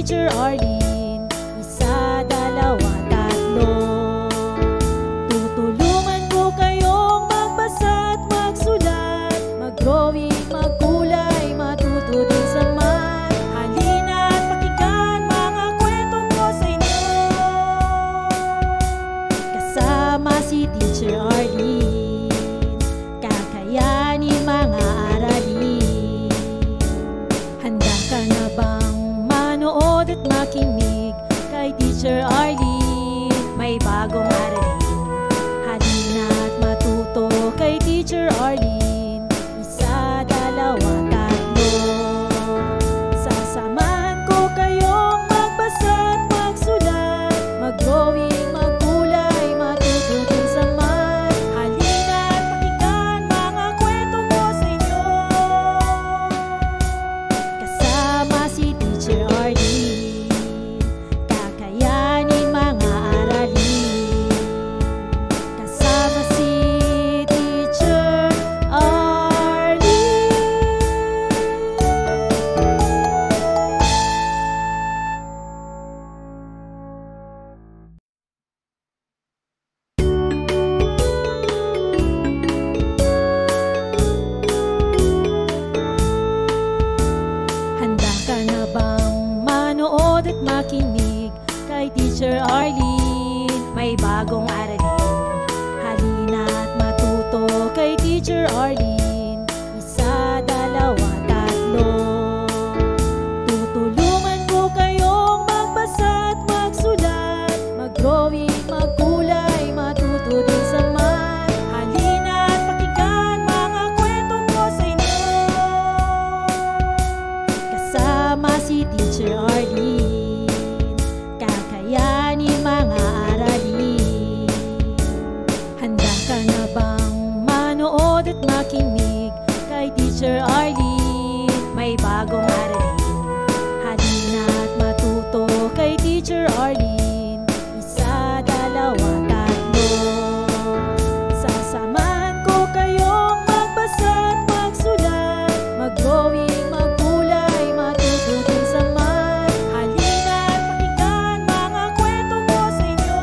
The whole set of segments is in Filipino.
Teacher Arlene. Isa, dalawa, tatlo. Tutulungan ko kayong magbasa at magsulat, mag-drawing, magkulay, matuto din sa math. Halina at pakinggan mga kwento ko sa inyo. Kasama si Teacher Arlene, kakayanin mga aralin. Handa ka na bang manood at makinig kay Teacher Arlene? May bagong aralin. Halina at matuto kay Teacher Arlene. Isa, dalawa, tatlo. Sasamahan ko kayong magbasa at magsulat, mag-drawing, magkulay, matuto din sa math. Halina at pakinggan mga kwento ko sa inyo. Kasama si Teacher Arlene, kakayanin mga aralin. Kasama si Teacher Arlene. Handa ka na bang manood at makinig kay Teacher Arlene? May bagong aralin. Halina at matuto kay Teacher Arlene. Isa, dalawa, tatlo. Tutulungan ko kayong magbasa at magsulat, mag-drawing, magkulay, matuto din sa math. Halina at pakinggan mga kwento ko sa inyo. Kasama si Teacher Arlene, kakayanin mga aralin. Handa ka na bang manood at makinig kay Teacher Arlene? May bagong aralin. Halina at matuto kay Teacher Arlene. Isa, dalawa, tatlo. Sasamahan ko kayong magbasa at magsulat, mag-drawing, magkulay, matuto din sa math. Halina at pakinggan mga kwento ko sa inyo.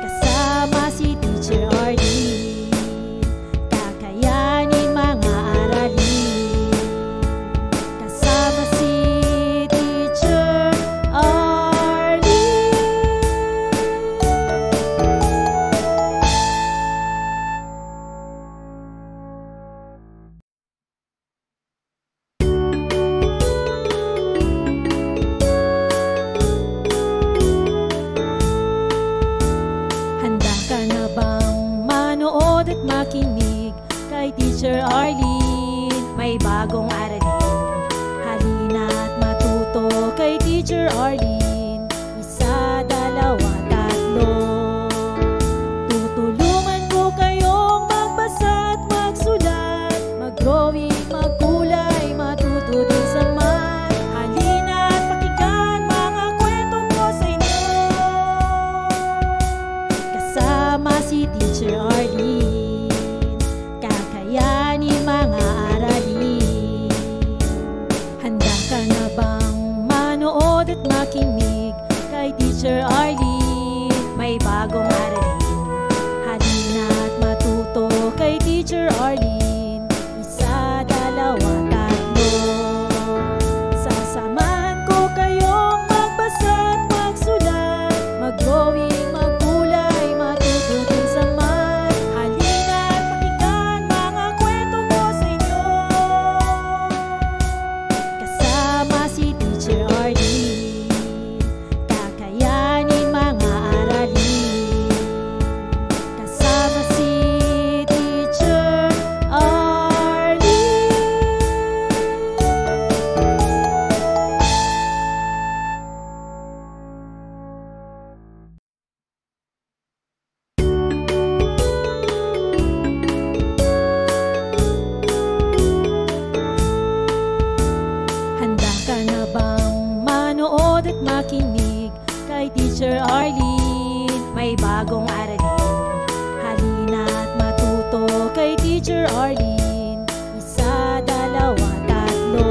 Kasama si Teacher Arlene, kakayanin mga aralin. Kasama si Teacher Arlene. Handa ka na bang manood at makinig kay Teacher Arlene? May bagong aralin. Halina at matuto kay Teacher Arlene. Isa, dalawa, tatlo. Tutulungan ko kayong magbasa at magsulat, mag-drawing, magkulay, matuto din sa math. Halina at pakinggan mga kwento ko sa inyo. Kasama si Teacher Arlene, kakayanin mga aralin. Handa ka na bang manood at makinig kay Teacher Arlene? May bagong aralin. Halina at matuto kay Teacher Arlene. Isa, dalawa, tatlo. Sasamahan ko kayong magbasa at magsulat, mag-drawing, magkulay, matuto din sa math. Halina at pakinggan mga kwento ko sa inyo. Kasama si Teacher Arlene, kakayanin mga aralin. Kasama si Teacher Arlene. Handa ka na bang manood at makinig kay Teacher Arlene? May bagong aralin. Halina at matuto kay Teacher Arlene. Isa, dalawa, tatlo.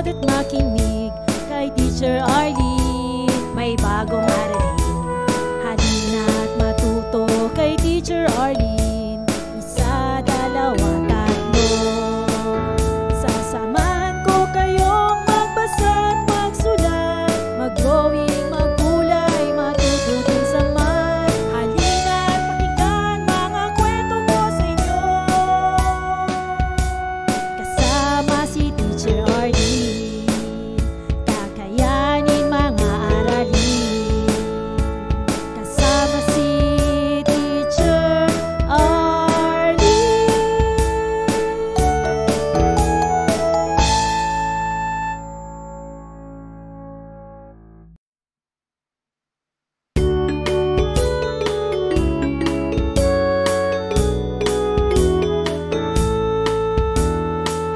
manood at makinig kay Teacher Arlene. May bagong aralin, halina at matuto kay Teacher Arlene. Isa, dalawa, tatlo. Sasamahan ko kayong magbasa at magsulat, mag-drawing, magkulay, matuto din sa math. Halina at pakinggan mga kwento ko sa inyo, kasama si Teacher Arlene. Kakayanin mga aralin, kasama si Teacher Arlene.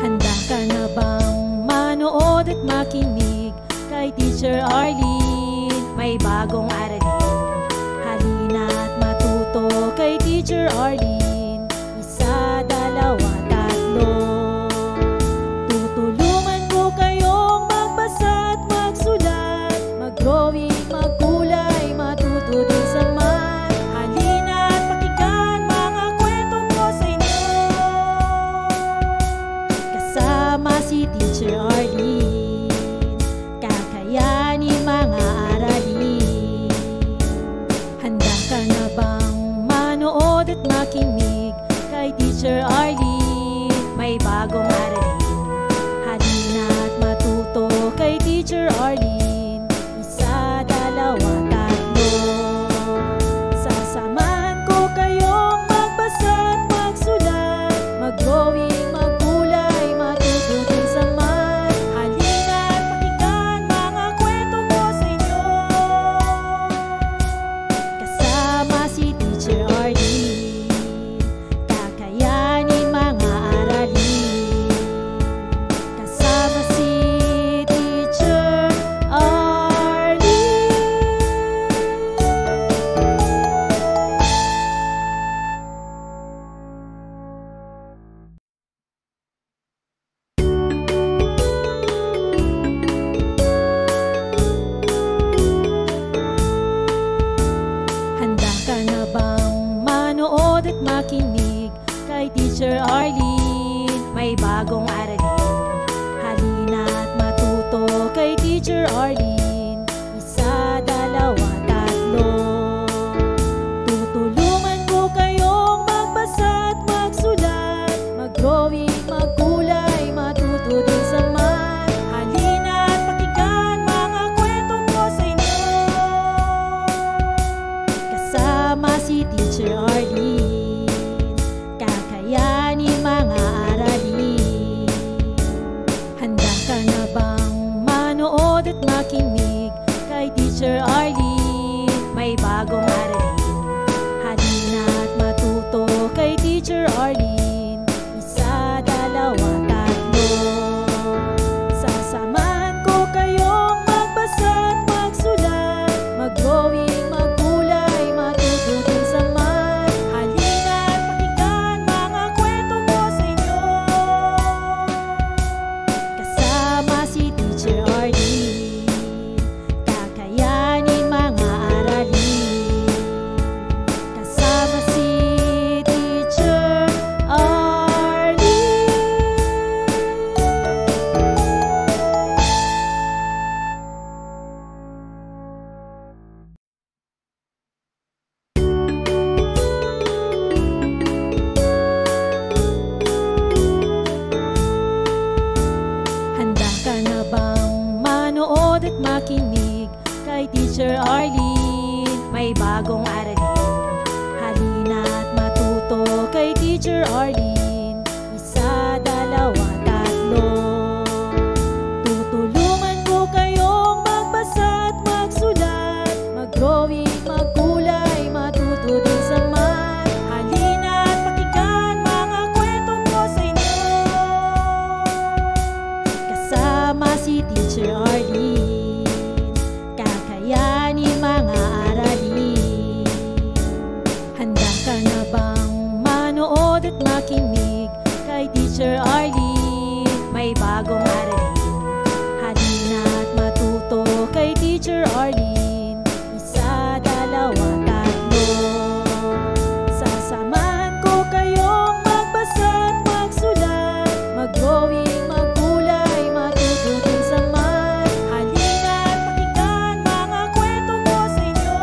Handa ka na bang manood at makinig kay Teacher Arlene? May bagong aralin, halina at matuto kay Teacher Arlene. Isa, dalawa, tatlo. Tutulungan ko kayong magbasa at magsulat, mag-drawing, magkulay, matuto din sa math. Halina at pakinggan mga kwento ko sa inyo, kasama si Teacher Arlene. Kakayanin mga aralin. Handa ka na bang manood at makinig kay Teacher Arlene? May bagong aralin, halina at matuto kay Teacher Arlene. Isa, dalawa, tatlo. Sasamahan ko kayong magbasa at magsulat, mag-drawing, magkulay, matuto din sa math. Halina at pakinggan mga kwento ko sa inyo, kasama si Teacher Arlene. Kakayanin mga aralin, kasama si Teacher Arlene. Handa ka na bang manood at makinig kay Teacher Arlene? May bagong aralin, halina at matuto kay Teacher Arlene. Isa, dalawa, tatlo. Tutulungan ko kayong magbasa at magsulat, mag-drawing, magkulay, matuto din sa math. Halina at pakinggan mga kwento ko sa inyo, kasama si Teacher Arlene. Kakayanin mga aralin. Handa ka na bang manood at makinig kay Teacher Arlene? May bagong aralin, halina at matuto kay Teacher Arlene. Isa, dalawa, tatlo. Sasamahan ko kayong magbasa at magsulat, mag-drawing, magkulay, matuto din sa math. Halina at pakinggan mga kwento ko sa inyo, kasama si Teacher Arlene. Kakayanin mga aralin, kasama si Teacher Arlene. Handa ka na bang manood at makinig kay Teacher Arlene? May bagong aralin, halina at matuto kay Teacher Arlene. Isa, dalawa, tatlo. Tutulungan ko kayong magbasa at magsulat, mag-drawing, magkulay, matuto din sa math. Halina at pakinggan mga kwento ko sa inyo, kasama si Teacher Arlene. Kakayanin mga aralin. Handa ka na bang manood at makinig kay Teacher Arlene? May bagong aralin, Teacher Arlene. Isa, dalawa, tatlo. Sasamahan ko kayong magbasa at magsulat, mag-drawing, maggulay, matuto din sa math. Halina't pakinggan mga kwento ko sa inyo.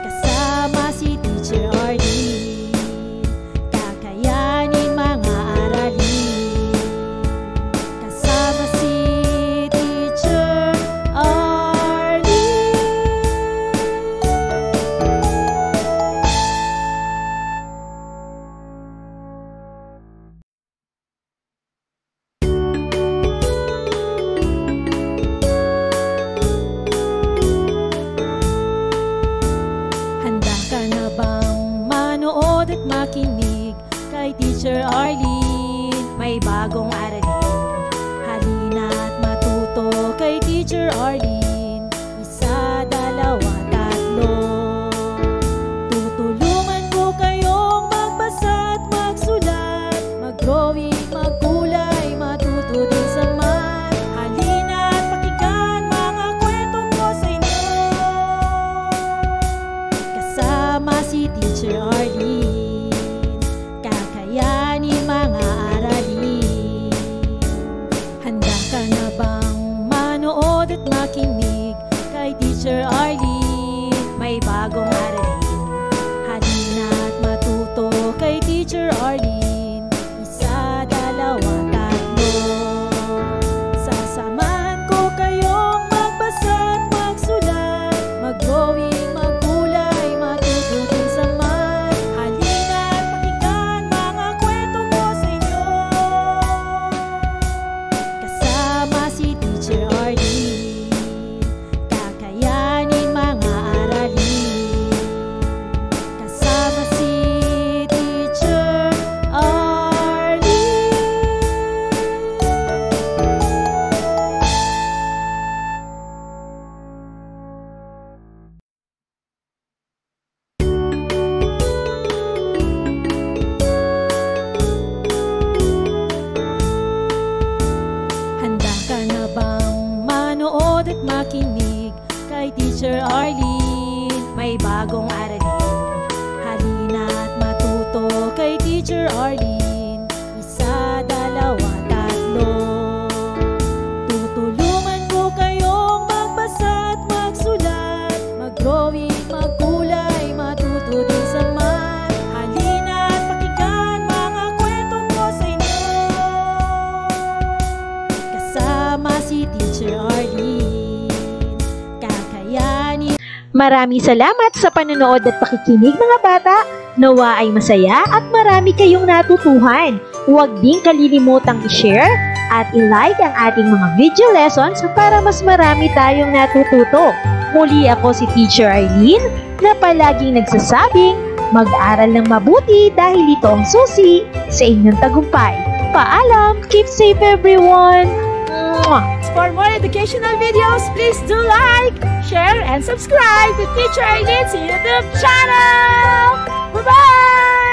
Kasama si Teacher Arlene, kakayanin mga aralin. Kasama si Teacher Arlene. Handa ka na bang manood at makinig kay Teacher Arlene? May bagong aralin. Halina't matuto kay Teacher Arlene. Isa, dalawa, tatlo. Tutulungan ko kayong magbasa at magsulat, mag-drawing, maggulay, matuto din sa math. Halina't pakinggan mga kwento ko sa inyo. Kasama si Teacher Arlene, kakayanin mga aralin. Handa ka na bang manood at makinig kay Teacher Arlene? May bagong aralin. Halina't matuto kay Teacher Arlene. Isa, dalawa, tatlo. Sasamahan ko kayong magbasa at magsulat, mag-drawing, maggulay, matuto din sa math. Halina't pakinggan mga kwento ko sa inyo. Kasama si Teacher Arlene, kakayanin mga aralin. Kasama si Teacher Arlene. Handa ka na bang manood at makinig kay Teacher Arlene? May bagong aralin. Halina't matuto kay Teacher Arlene. Isa, dalawa, tatlo. Tutulungan ko kayong magbasa at magsulat, mag-drawing, maggulay, matuto din sa math. Halina't pakinggan mga kwento ko sa inyo. Kasama si Teacher Arlene, kakayanin. Maraming salamat sa panonood at pakikinig mga bata. Nawa ay masaya at marami kayong natutuhan. Huwag din kalilimutang i-share at i-like ang ating mga video lessons para mas marami tayong natututo. Muli ako si Teacher Arlene na palaging nagsasabing mag-aral ng mabuti dahil ito ang susi sa inyong tagumpay. Paalam! Keep safe everyone! Mwah! For more educational videos, please do like, share, and subscribe to Teacher Arlene's YouTube channel! Bye-bye!